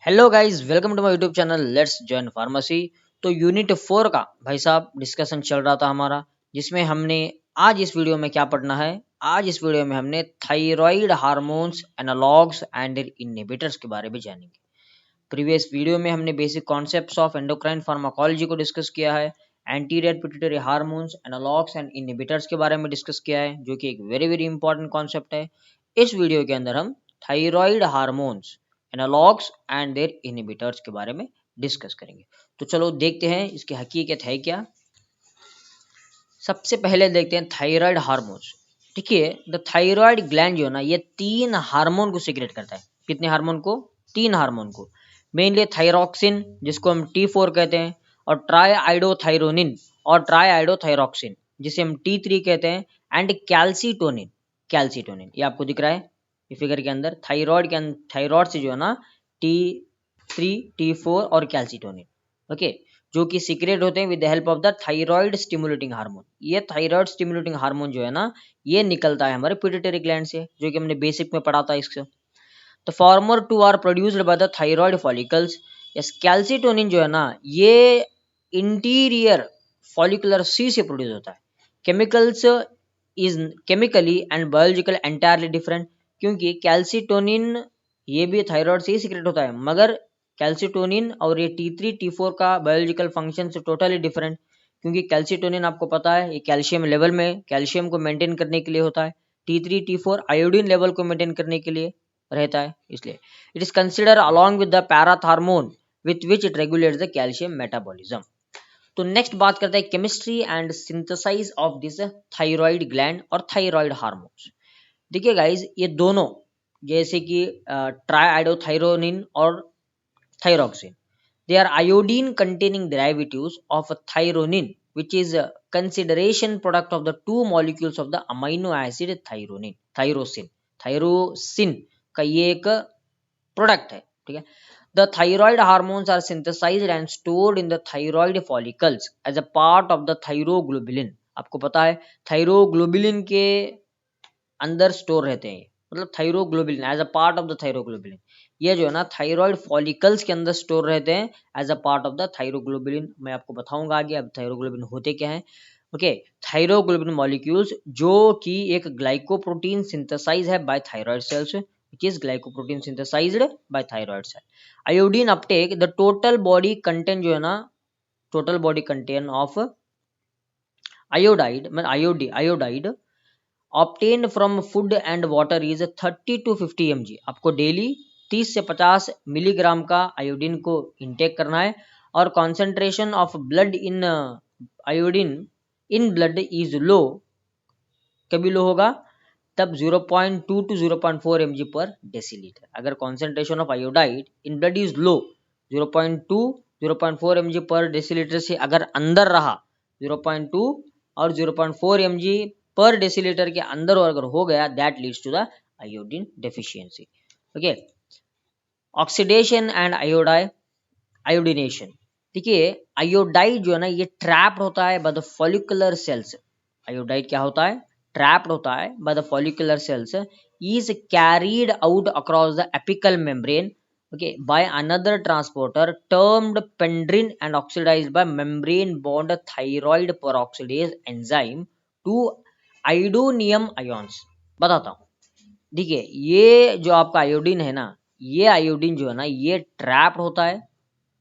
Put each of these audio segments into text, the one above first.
Hello guys, welcome to my YouTube channel let's join pharmacy. तो unit 4 का भाई साहब डिस्कशन चल रहा था हमारा, जिसमें हमने आज इस वीडियो में क्या पढ़ना है। आज इस वीडियो में हमने thyroid hormones, analogues and inhibitors के बारे में जानेंगे। प्रीवियस वीडियो में हमने basic concepts of endocrine pharmacology को डिस्कस किया है, anterior pituitary hormones, analogues and inhibitors के बारे में डिस्कस किया है, जो कि एक वेरी वेरी इंपॉर्टेंट कॉन्सेप्ट है। इस वीडियो के अंदर हम thyroid hormones, analogues and their inhibitors के बारे में डिस्कस करेंगे। तो चलो देखते हैं इसकी हकीकत है क्या। सबसे पहले देखते हैं थायराइड हार्मोन्स। देखिए, द थायराइड ग्लैंड जो है ना, ये 3 हार्मोन को सीक्रेट करता है। कितने हार्मोन को? 3 हार्मोन को। मेनली थायरॉक्सिन, जिसको हम T4 कहते हैं, और ट्राईआइडोथायरोनिन और ट्राईआइडोथायरॉक्सिन, जिसे हम T3 कहते हैं, एंड कैल्सीटोनिन। कैल्सीटोनिन ये आपको दिख रहा है ये फिगर के अंदर। थायराइड से जो है ना T3, T4 और कैल्सीटोनिन, ओके, जो कि सीक्रेट होते हैं with the help of the thyroid stimulating hormone. ये थायराइड स्टिमुलेटिंग हार्मोन जो है ना, ये निकलता है हमारे पिट्यूटरी ग्लैंड से, जो कि हमने बेसिक में पढ़ा था इससे। The former two are produced by the thyroid follicles. Yes, calcitonin जो है ना, ये इंटीरियर फॉलिकुलर सी से प्रोड्यूस होता है। Chemicals is chemically and biological entirely different, क्योंकि कैल्सीटोनिन ये भी थायराइड से ही सीक्रेट होता है, मगर कैल्सीटोनिन और ये T3 T4 का बायोलॉजिकल फंक्शन से टोटली डिफरेंट। क्योंकि कैल्सीटोनिन आपको पता है, ये कैल्शियम लेवल में कैल्शियम को मेंटेन करने के लिए होता है। T3 T4 आयोडीन लेवल को मेंटेन करने के लिए रहता है, इसलिए it is consider along with the parathormone with which it regulates the calcium metabolism. तो नेक्स्ट बात करते हैं chemistry and synthesize of this thyroid gland और थायराइड हार्मोन्स। देखिए गाइज, ये दोनों जैसे कि ट्राईआइडोथायरोनिन और thyroxine, they are iodine containing derivatives of thyronin, which is a consideration product of the two molecules of the amino acid thyrosin का ये एक प्रोडक्ट है, ठीक है। The thyroid hormones are synthesized and stored in the thyroid follicles as a part of the thyroglobulin। आपको पता है thyroglobulin के अंदर स्टोर रहते हैं, मतलब thyroglobulin as a part of the thyroglobulin. ये जो है ना थायराइड फॉलिकल्स के अंदर स्टोर रहते हैं as a part of the thyroglobulin. मैं आपको बताऊंगा आगे अब थायरोग्लोबुलिन होते क्या हैं। ओके, थायरोग्लोबुलिन मॉलिक्यूल्स जो कि एक ग्लाइकोप्रोटीन सिंथेसाइज है by thyroid cells, which is glycoprotein synthesized by thyroid cell। Iodine uptake, the total body content जो है ना, total body content of iodide iodide obtained from food and water is 30 to 50 mg। आपको daily 30 से 50 milligram का iodine को intake करना है। और concentration of blood in iodine in blood is low, कभी लो होगा तब 0.2 to 0.4 mg पर डेसीलीटर। अगर concentration of iodide in blood is low 0.2 0.4 mg पर डेसीलीटर से अगर अंदर रहा 0.2 और 0.4 mg पर डेसीलीटर के अंदर अगर हो गया, that leads to the iodine deficiency. Okay, oxidation and iodination. देखिए, आयोडाइड जो है ना, ये ट्रैप्ड होता है by the follicular cells. Iodide क्या होता है? ट्रैप्ड होता है by the follicular cells, is carried out across the apical membrane, okay, by another transporter termed pendrin and oxidized by membrane bond thyroid peroxidase enzyme to iodonium ions. बताता हूँ, देखिए ये जो आपका आयोडीन है ना, ये आयोडीन जो है ना, ये ट्रैप्ड होता है,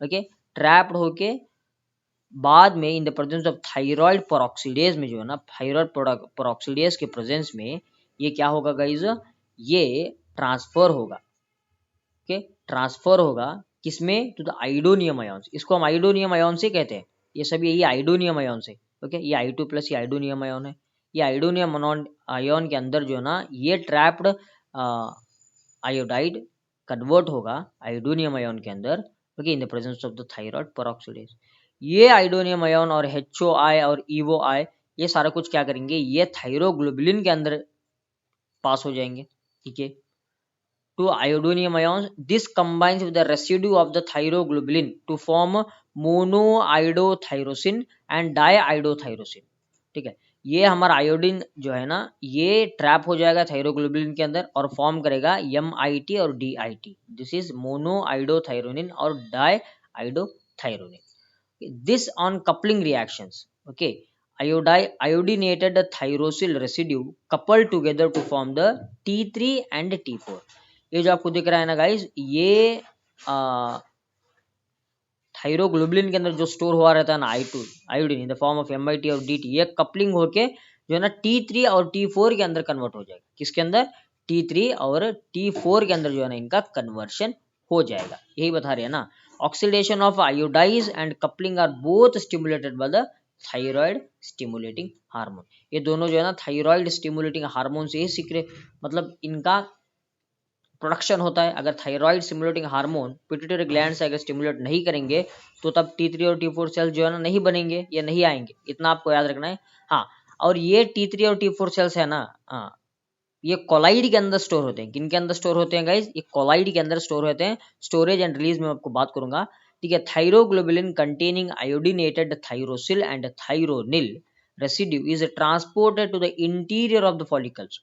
ओके, ट्रैप्ड होके बाद में in the presence of thyroid peroxidase में जो है ना, थायराइड पेरोक्सिडेज के प्रेजेंस में ये क्या होगा गाइज, ये ट्रांसफर होगा, ओके, ट्रांसफर होगा किसमें? To the iodonium ions. इसको हम आयोडोनियम आयोन से कहते हैं, ये सब यही आयोडोनियम आयोन से, ओके, ये I2+ ये आयोडोनियम आयोन है। ये आयोडोनियम आयोन के अंदर जो है ना, ये ट्रैप्ड आयोडाइड कन्वर्ट होगा आयोडोनियम आयोन के अंदर, okay, in the presence of the thyroid peroxidase. ये आयोडोनियम आयोन और HOI और EOI ये सारा कुछ क्या करेंगे, ये थायरोग्लोबुलिन के अंदर पास हो जाएंगे, ठीक है, to iodonium ions। This combines with the residue of the thyroglobulin to form monoiodothyrosin and diiodothyrosin, ठीक है। ये हमारा आयोडीन जो है ना ये ट्रैप हो जाएगा थायरोग्लोबुलिन के अंदर और फॉर्म करेगा MIT और DIT, this is mono iodothyronine और di iodothyronine. This on coupling reactions, okay, iodinated thyrosyl residue coupled together to form the T3 and T4। ये जो आपको दिख रहा है ना गाइस, ये थायरोग्लोबुलिन के अंदर जो स्टोर हुआ रहता है ना iodine in the form of MIT और DT, ये कपलिंग होके जो है ना T3 और T4 के अंदर कन्वर्ट हो जाएगा। किसके अंदर? T3 और T4 के अंदर जो है ना इनका कन्वर्शन हो जाएगा। यही बता रहे हैं ना, oxidation of iodides and coupling are both stimulated by the thyroid stimulating hormone. ये दोनों जो है ना थायराइड स्टिमुलेटिंग हार्मोन से ही सीक्रेट, मतलब इनका प्रोडक्शन होता है। अगर thyroid stimulating hormone pituitary gland से अगर स्टिमुलेट नहीं करेंगे तो तब T3 और T4 सेल्स जो है ना नहीं बनेंगे या नहीं आएंगे, इतना आपको याद रखना है। हाँ, और ये T3 और T4 सेल्स है ना, हाँ, ये कोलाइड के अंदर स्टोर होते हैं। किन के अंदर स्टोर होते हैं गाइज? ये कोलाइड के अंदर स्टोर होते हैं। स्टोरेज एंड रिलीज में आपको बात करूंगा, ठीक है। Thyroglobulin containing iodinated thyrosyl and thyronyl residue is transported to the interior of the follicles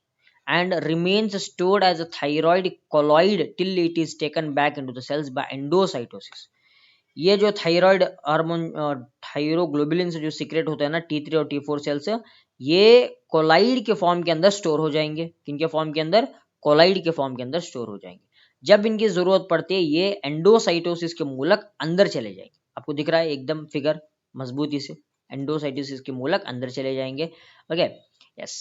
and remains stored as a thyroid colloid till it is taken back into the cells by endocytosis। ये जो thyroid hormone thyroglobulin से जो secret होता है ना T3 और T4 cell से, ये कोलाइड के फॉर्म के अंदर स्टोर हो जाएंगे। किनके फॉर्म के अंदर? कोलाइड के फॉर्म के अंदर स्टोर हो जाएंगे। जब इनकी जरूरत पड़ती है ये एंडोसाइटोसिस के मूलक अंदर चले जाएंगे। आपको दिख रहा है एकदम फिगर मजबूती से, एंडोसाइटोसिस के मूलक अंदर चले जाएंगे, okay, yes,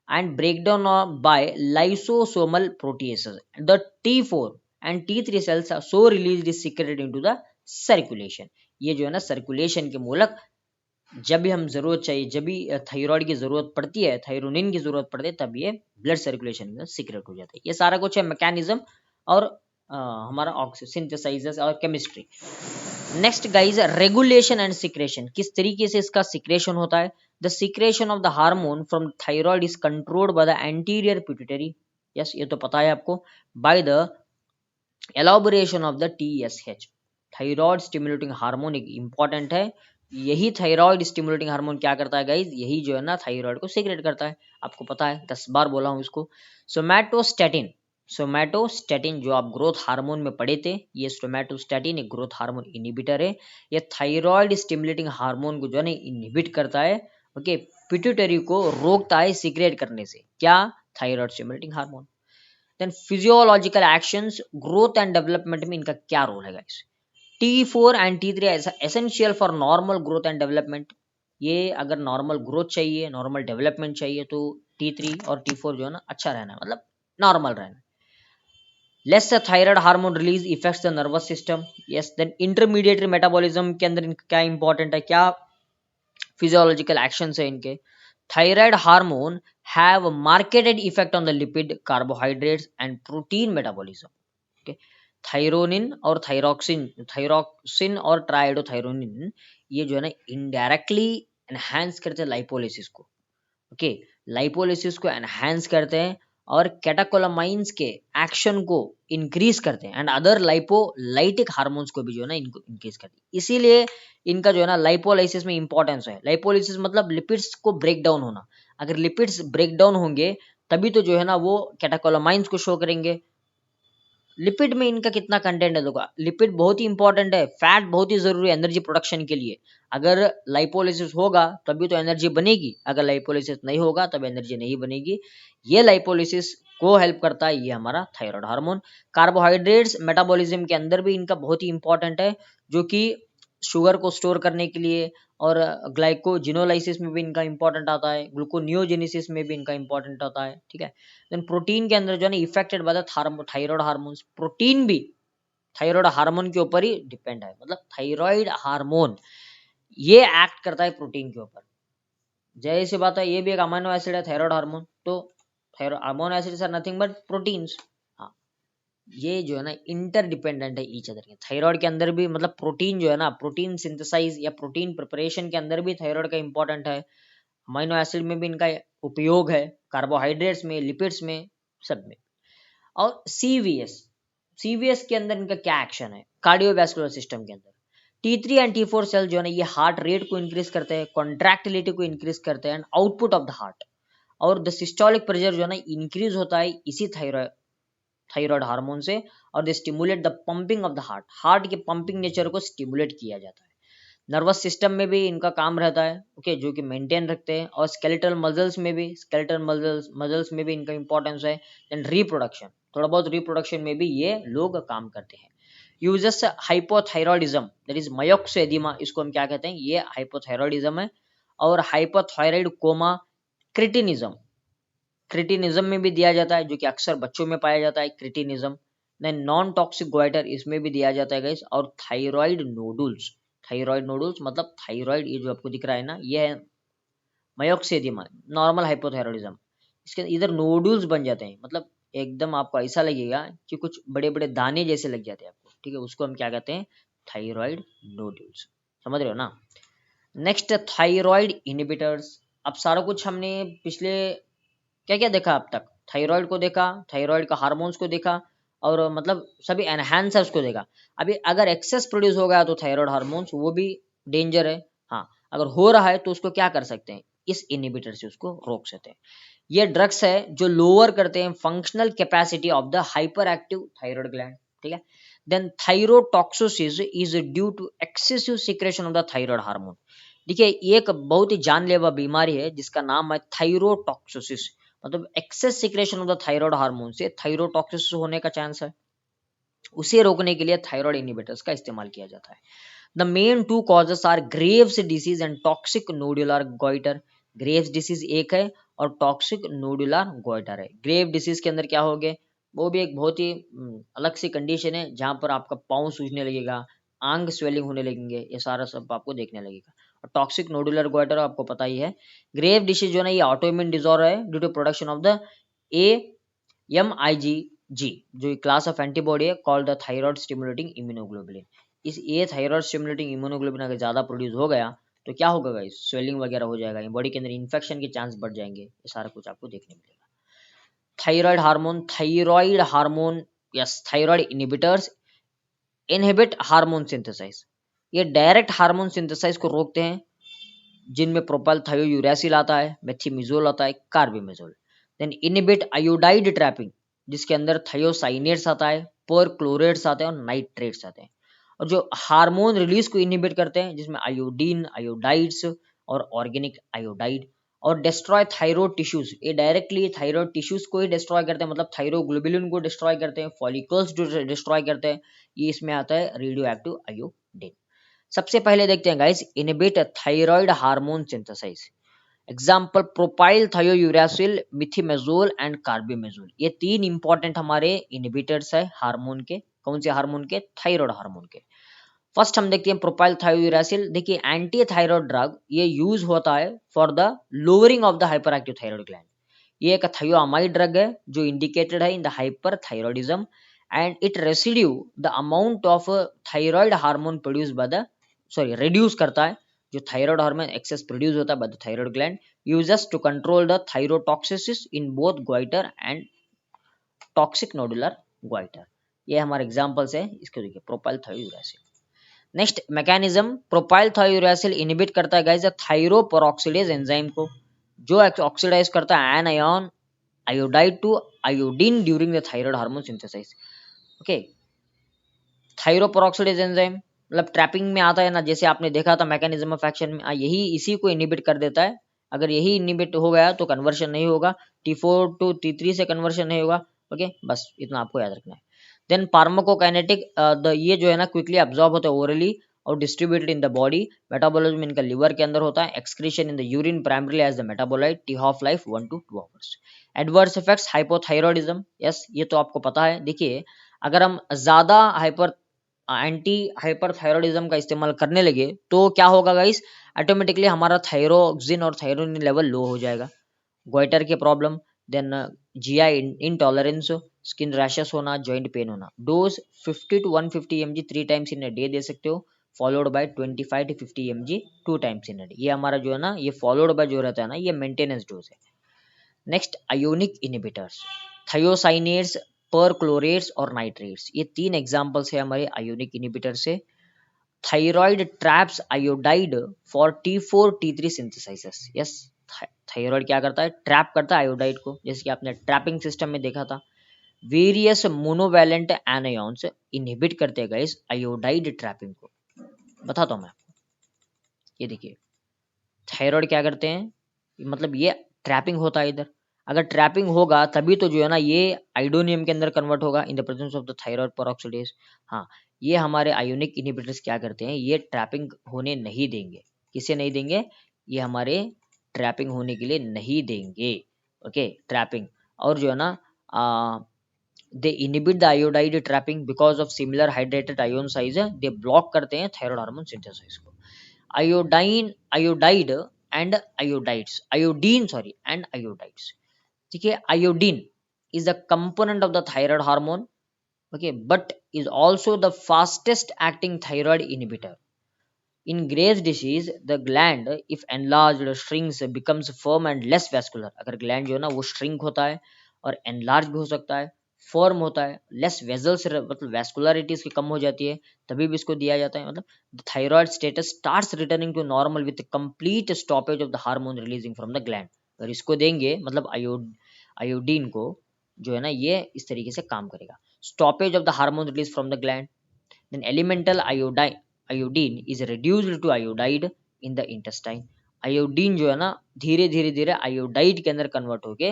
and breakdown by lysosomal proteases। The T4 and T3 cells are so released is secreted into the circulation। ये जो है ना सर्कुलेशन के मूलक जब भी हम जरूरत चाहिए, जब भी थायराइड की जरूरत पड़ती है, थायरोनिन की जरूरत पड़ती है, तब ये ब्लड सर्कुलेशन में सीक्रेट हो जाता है। ये सारा कुछ है मैकेनिज्म और हमारा सिंथेसाइजेस और chemistry. Next guys, regulation and secretion. किस तरीके से इसका सिक्रेशन होता है? The secretion of the hormone from thyroid is controlled by the anterior pituitary, yes, ये तो पता है आपको, by the elaboration of the TSH। Thyroid stimulating hormone एक इंपॉर्टेंट है। यही थायराइड स्टिमुलेटिंग हार्मोन क्या करता है गाइज? यही जो है ना थायराइड को सीक्रेट करता है। आपको पता है, 10 बार बोला हूं इसको। सोमैटोस्टैटिन, सोमैटोस्टैटिन जो आप ग्रोथ हार्मोन में पढ़े थे, ये सोमैटोस्टैटिन एक ग्रोथ हार्मोन इनहिबिटर है। ये थायराइड स्टिमुलेटिंग हार्मोन को जो है ना इनहिबिट करता है, ओके, पिट्यूटरी को रोकता है सीक्रेट करने से। क्या? Thyroid stimulating hormone. Then physiological actions, growth and development में इनका क्या रोल है guys? T4 and T3 essential for normal growth and development. ये अगर नॉर्मल ग्रोथ चाहिए, नॉर्मल डेवलपमेंट चाहिए तो T3 और T4 जो है ना अच्छा रहना है, मतलब नॉर्मल रहना है। Less thyroid hormone release effects the nervous system, yes. Then intermediatory metabolism के अंदर इनका क्या इंपॉर्टेंट है, क्या फिजियोलॉजिकल एक्शंस है इनके? Thyroid hormone have marketed effect on the lipid, carbohydrates and protein metabolism, okay। Thyronine और थायरोक्सिन और ट्राइडोथायरोनिन ये जो है ना इनडायरेक्टली एनहांस करते हैं लाइपोलिसिस को, ओके, लाइपोलिसिस को एनहांस करते हैं और कैटाकोलामाइंस के एक्शन को इंक्रीज करते हैं एंड अदर लाइपोलाइटिक हार्मोन्स को भी जो है ना इनको इंक्रीज करते हैं। इसीलिए इनका जो है ना लाइपोलाइसिस में इंपॉर्टेंस है। लाइपोलाइसिस मतलब लिपिड्स को ब्रेक डाउन होना। अगर लिपिड्स ब्रेक डाउन होंगे तभी तो जो है ना वो कैटाकोलामाइंस को शो करेंगे। लिपिड में इनका कितना कंटेंट है देखो, लिपिड बहुत ही इंपॉर्टेंट है, फैट बहुत ही जरूरी है एनर्जी प्रोडक्शन के लिए। अगर लाइपोलिसिस होगा तभी तो एनर्जी बनेगी, अगर लाइपोलिसिस नहीं होगा तब एनर्जी नहीं बनेगी। ये लाइपोलिसिस को हेल्प करता है ये हमारा थायराइड हार्मोन। कार्बोहाइड्रेट्स मेटाबॉलिज्म के अंदर भी इनका बहुत ही इंपॉर्टेंट है, जो कि शुगर को स्टोर करने के लिए, और ग्लाइकोजिनोलाइसिस में भी इनका इंपॉर्टेंट आता है, ग्लूकोनियोजेनेसिस में भी इनका इंपॉर्टेंट आता है, ठीक है। देन प्रोटीन के अंदर जो है ना affected by the thyroid hormones. Protein भी थायराइड हार्मोन के ऊपर ही डिपेंड है, मतलब थायराइड हार्मोन ये एक्ट करता है प्रोटीन के ऊपर। जैसी बात है, ये भी एक अमीनो एसिड है थायराइड हार्मोन, तो amino acids are nothing but proteins. ये जो है ना इंटर डिपेंडेंट है ईच अदर के। थायराइड के अंदर भी मतलब प्रोटीन जो है ना, प्रोटीन सिंथेसाइज या प्रोटीन प्रिपरेशन के अंदर भी थायराइड का इंपॉर्टेंट है। अमीनो एसिड में भी इनका उपयोग है, कार्बोहाइड्रेट्स में, लिपिड्स में, सब में। और सीवीएस के अंदर इनका क्या एक्शन है कार्डियोवैस्कुलर सिस्टम के अंदर? T3 एंड T4 सेल जो है ना ये हार्ट रेट को इंक्रीज करते हैं, कॉन्ट्रैक्टिलिटी को इंक्रीज करते हैं and output of the heart, और द सिस्टोलिक प्रेशर जो है ना इंक्रीज होता है इसी थायराइड हार्मोन से, और दे stimulate the pumping of the heart, heart के पंपिंग नेचर को स्टिमुलेट किया जाता है। नर्वस सिस्टम में भी इनका काम रहता है, ओके, जो कि मेंटेन रखते हैं, और स्केलेटल मसल्स में भी, मसल्स में भी इनका इंपॉर्टेंस है। एंड रिप्रोडक्शन, थोड़ा बहुत रिप्रोडक्शन में भी ये लोग काम करते हैं। यूजस हाइपोथायरॉयडिज्म, दैट इज मयोक्सोएडिमा, इसको हम क्या कहते हैं, ये हाइपोथायरॉयडिज्म है। और हाइपोथायराइड कोमा, क्रिटिनिज्म, क्रिटिनिज्म में भी दिया जाता है, जो कि अक्सर बच्चों में पाया जाता है cretinism. Then non toxic goitre, इसमें भी दिया जाता है गाइस। और थायराइड नोडुल्स, थायराइड नोडुल्स मतलब थायराइड, ये जो आपको दिख रहा है ना, ये है मयोक्सिडिमा, नॉर्मल हाइपोथायरॉयडिज्म। इसके इधर नोडुल्स बन जाते हैं, मतलब एकदम आपको ऐसा लगेगा कि कुछ बड़े बड़े दाने जैसे लग जाते हैं आपको, ठीक है, उसको हम क्या कहते हैं, थायराइड नोडुल्स, समझ रहे हो ना। Next, thyroid inhibitors. अब सारा कुछ हमने पिछले क्या क्या देखा अब तक, थायराइड को देखा, थायराइड का हार्मोन्स को देखा, और मतलब सभी एनहांसर्स को देखा। अभी अगर एक्सेस प्रोड्यूस हो गया तो थायराइड हार्मोन्स, वो भी डेंजर है। हाँ, अगर हो रहा है तो उसको क्या कर सकते हैं, इस इनहिबिटर से उसको रोक सकते हैं। ये ड्रग्स है जो लोअर करते हैं functional capacity of the hyperactive thyroid gland, ठीक है। Then thyrotoxicosis is due to excessive secretion of the thyroid hormone. देखिए, एक बहुत ही जानलेवा बीमारी है जिसका नाम है थायरोटॉक्सिसिस, मतलब excess secretion of the thyroid hormone से थायरोटॉक्सिस होने का चांस है। उसे रोकने के लिए थायराइड इनहिबिटर्स का इस्तेमाल किया जाता है। The main two causes are Graves disease and toxic nodular goitre. Graves disease एक है और टॉक्सिक नोडुलर गोइटर है। ग्रेव डिसीज के अंदर क्या हो गए, वो भी एक बहुत ही अलग सी कंडीशन है जहां पर आपका पाँव सूजने लगेगा, आंग स्वेलिंग होने लगेंगे, ये सारा सब आपको देखने लगेगा। और टॉक्सिक नोडुलर गोइटर आपको पता ही है। ग्रेव डिसीज जो है ना ये ऑटोइम्यून डिसऑर्डर है due to production of the AMIGG, जो क्लास ऑफ एंटीबॉडी है called the thyroid stimulating immunoglobulin. इस ये थायराइड स्टिमुलेटिंग इम्यूनोग्लोबुलिन अगर ज़्यादा प्रोड्यूस हो गया तो क्या होगा गाइस, स्वेलिंग वगैरह हो जाएगा, बॉडी के अंदर इन्फेक्शन के चांस बढ़ जाएंगे, ये सारा कुछ आपको देखने मिलेगा। Thyroid hormone, yes, thyroid inhibitors inhibit hormone synthesize. ये डायरेक्ट हार्मोन सिंथेसाइज को रोकते हैं, जिनमें प्रोपाइल थायोयूरेसिल आता है, मेथिमिजोल आता है, कार्बिमेजोल। देन इनहिबिट आयोडाइड ट्रैपिंग, जिसके अंदर थायोसाइनेट्स आता है, पर क्लोरेट्स आते हैं और नाइट्रेट्स आते हैं। और जो हार्मोन रिलीज को इनहिबिट करते हैं, जिसमें आयोडीन, आयोडाइड्स और ऑर्गेनिक आयोडाइड। और डिस्ट्रॉय थायराइड टिश्यूज, ये डायरेक्टली थायराइड टिश्यूज को ही डिस्ट्रॉय करते हैं, मतलब थायरोग्लोबुलिन को डिस्ट्रॉय करते हैं, फॉलिकल्स डिस्ट्रॉय करते हैं। ये इसमें आता है रेडियो एक्टिव आयोडीन। सबसे पहले देखते हैं guys, inhibit thyroid hormone synthesise. Example, propyl thiouracil, methimazole and carbimazole. ये तीन इंपॉर्टेंट हमारे इनहिबिटर्स है हार्मोन के। कौन से हार्मोन के, थायराइड हार्मोन के। फर्स्ट हम देखते हैं प्रोपाइल थायोयूरेसिल। देखिए, एंटी थायराइड ड्रग ये यूज होता है for the lowering of the hyperactive thyroid gland. ये एक थायोअमाइड ड्रग है जो इंडिकेटेड है in the hyperthyroidism, and it residue the amount of thyroid hormone produce by the, sorry, reduce करता है जो थायराइड हार्मोन एक्सेस प्रोड्यूस होता है by the thyroid gland, uses to control the thyrotoxicosis in both goitre and toxic nodular goitre. ये हमारे examples है इसके। देखिए, propyl thiouracil. Next mechanism, propyl thiouracil inhibit करता है गाइस थायरोपेरोक्सिडेज एंजाइम को, जो ऑक्सीडाइज करता है anion iodide to iodine during the thyroid hormone synthesise. Okay, thyroperoxidase enzyme मतलब ट्रैपिंग में आता है ना, जैसे आपने देखा था मैकेनिज्म ऑफ एक्शन में, यही इसी को इनहिबिट कर देता है। अगर यही इनहिबिट हो गया तो कन्वर्शन नहीं होगा, T4 टू T3 से कन्वर्शन नहीं होगा। ओके, बस इतना आपको याद रखना है। देन फार्माकोकाइनेटिक, ये जो है ना क्विकली अब्जॉर्ब होता है ओरली और distributed in the body. Metabolism इनका लिवर के अंदर होता है। Excretion in the urine primarily as the metabolite. T of life 1 to 2 hours. Adverse effects, hypothyroidism, yes ये तो आपको पता है। देखिए, अगर हम ज्यादा एंटी हाइपरथायरॉयडिज्म का इस्तेमाल करने लगे तो क्या होगा गाइस, ऑटोमेटिकली हमारा थायरोक्सिन और थायरोनिन लेवल लो हो जाएगा। गोइटर के problem, then GI intolerance, skin rashes होना, जॉइंट पेन होना। Dose 50 to 150 mg 3 times in a day दे सकते हो, followed by 25 to 50 mg 2 times in a day. ये हमारा जो है ना, ये फॉलोड बाय जो रहता है ना, ये मेंटेनेंस डोज है। नेक्स्ट, आयोनिक इनहिबिटर्स, थायोसाइनेट्स, पर क्लोरेट्स और नाइट्रेट्स। ये तीन एग्जांपल्स है हमारे आयोनिक इनहिबिटर से। Thyroid traps iodide for T4 T3 synthesises. Yes, thyroid क्या करता है, ट्रैप करता है आयोडाइड को, जैसे कि आपने ट्रैपिंग सिस्टम में देखा था। वेरियस मोनोवैलेंट एनायॉन्स इनहिबिट करते हैं गाइस आयोडाइड ट्रैपिंग को। बताता हूं मैं आपको, ये देखिए थायराइड क्या करते हैं, मतलब ये ट्रैपिंग होता है इधर। अगर ट्रैपिंग होगा तभी तो जो है ना ये आइडोनियम के अंदर कन्वर्ट होगा in the presence of the thyroid peroxidase. हाँ, ये हमारे आयोनिक इनहिबिटर्स क्या करते हैं, ये ट्रैपिंग होने नहीं देंगे। किसे नहीं देंगे, ये हमारे ट्रैपिंग होने के लिए नहीं देंगे। Okay, trapping. और जो है ना they inhibit the iodide trapping because of similar hydrated ion size, they block करते हैं थायराइड हार्मोन सिंथेसाइज को। Iodide and iodides, iodine sorry and iodides. ठीक है, iodine is the component of the thyroid hormone, okay, but is also the fastest acting thyroid inhibitor. In Graves disease, the gland if enlarged shrinks becomes firm and less vascular. अगर gland जो है ना वो shrink होता है और enlarge भी हो सकता है, firm होता है, less vessels मतलब vascularity इसकी कम हो जाती है, तभी भी इसको दिया जाता है। मतलब the thyroid status starts returning to normal with complete stoppage of the hormone releasing from the gland. अगर इसको देंगे मतलब आयोडीन को जो है ना ये इस तरीके से काम करेगा। Stoppage of the hormone release from the gland, then elemental iodine is reduced to iodide in the intestine. Iodine जो है ना धीरे धीरे धीरे आयोडाइड के अंदर कन्वर्ट होके,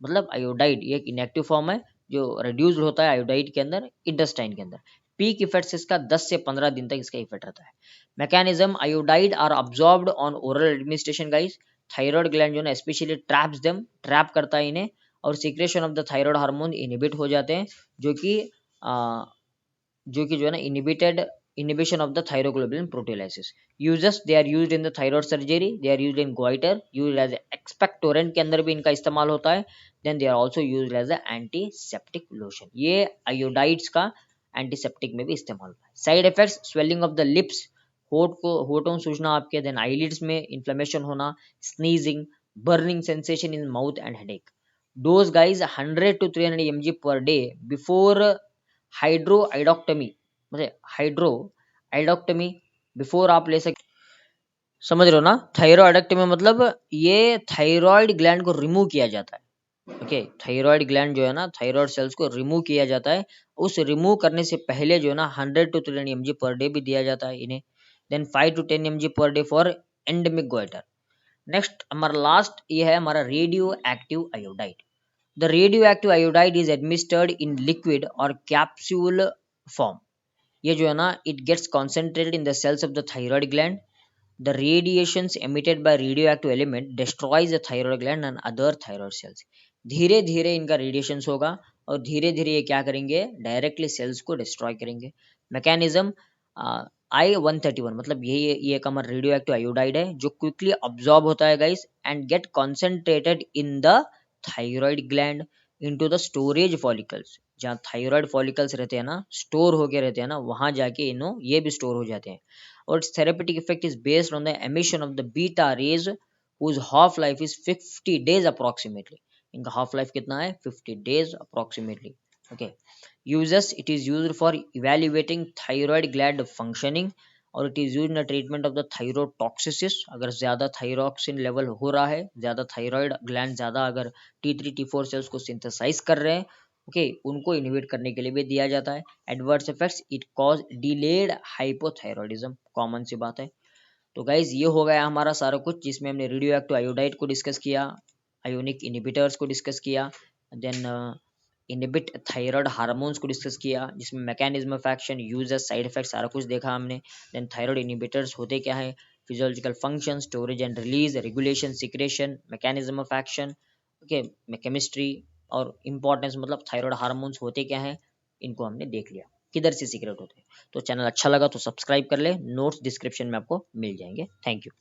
मतलब आयोडाइड ये एक इनएक्टिव फॉर्म है जो रिड्यूस्ड होता है आयोडाइड के अंदर इंटेस्टाइन के अंदर। पीक इफेक्ट इसका 10 से 15 दिन तक इसका इफेक्ट रहता है। Mechanism, iodide are absorbed on oral administration guys. Thyroid gland जो है ना स्पेशली ट्रैप्स देम, ट्रैप करता है इन्हें, और secretion of the thyroid hormone inhibit हो जाते हैं, जो कि जो है ना inhibition of the thyroglobulin proteolysis. Uses, they are used in the thyroid surgery, they are used in goitre, used as expectorant के अंदर भी इनका इस्तेमाल होता है। Then they are also used as antiseptic lotion. ये आयोडाइड्स का एंटीसेप्टिक में भी इस्तेमाल होता है। Side effects, swelling of the lips, होठों सूजना आपके, देन आईलिड्स में इन्फ्लेमेशन होना, sneezing, burning sensation in mouth and headache. Dose guys 100 to 300 mg per day before thyroidectomy, मतलब हाइड्रोआइडोक्टमी बिफोर आप ले सकते, समझ रहे हो ना। थायरोइडोक्टमी मतलब ये थायराइड ग्लैंड को रिमूव किया जाता है। ओके, थायराइड ग्लैंड जो है ना थायराइड सेल्स को रिमूव किया जाता है, उस रिमूव करने से पहले जो है ना 100 to 300 mg पर डे भी दिया जाता है इन्हें। Then 5 to 10 mg per day for endemic goitre. Next हमारा लास्ट ये है हमारा radioactive iodide. The radioactive iodide is administered in liquid or capsule form. ये जो है ना it gets concentrated in the cells of the thyroid gland. The radiations emitted by radioactive element destroys the thyroid gland and other thyroid cells. धीरे धीरे इनका radiations होगा और धीरे धीरे ये क्या करेंगे, डायरेक्टली सेल्स को डिस्ट्रॉय करेंगे। मैकेनिज्म, I-131 मतलब ये एक हमारा रेडियो एक्टिव आयोडाइड है जो क्विकली अब्जॉर्ब होता है guys and get concentrated in the thyroid gland into the storage follicles. जहाँ थायराइड फॉलिकल्स रहते हैं ना, स्टोर होके रहते हैं ना, वहां जाके ये भी स्टोर हो जाते हैं। और it's therapeutic effect is based on the emission of the beta raise whose half life is 50 days approximately. इनका हाफ लाइफ कितना है, 50 days approximately. Okay, uses, it is used for evaluating thyroid gland functioning और it is used in the treatment of the thyrotoxicosis. अगर ज्यादा thyroxine level हो रहा है, ज्यादा थायराइड ग्लैंड ज्यादा अगर T3 T4 सेल्स को सिंथेसाइज कर रहे हैं, ओके, उनको इनहिबिट करने के लिए भी दिया जाता है। Adverse effects, it cause delayed hypothyroidism, common सी बात है। तो गाइज ये हो गया हमारा सारा कुछ, जिसमें हमने रेडियो एक्टिव आयोडाइड को डिस्कस किया, आयोनिक इनहिबिटर्स को डिस्कस किया, देन इनहिबिट थायराइड हार्मोन्स को डिस्कस किया, जिसमें mechanism of action, uses, side effect सारा कुछ देखा हमने। देन थायराइड इनहिबिटर्स होते क्या है, physiological function, storage and release, regulation, secretion, mechanism of action, okay, chemistry और इंपॉर्टेंस, मतलब थायराइड हार्मोन्स होते क्या है, इनको हमने देख लिया किधर से सीक्रेट होते हैं। तो चैनल अच्छा लगा तो सब्सक्राइब कर ले, नोट्स डिस्क्रिप्शन में आपको मिल जाएंगे। Thank you.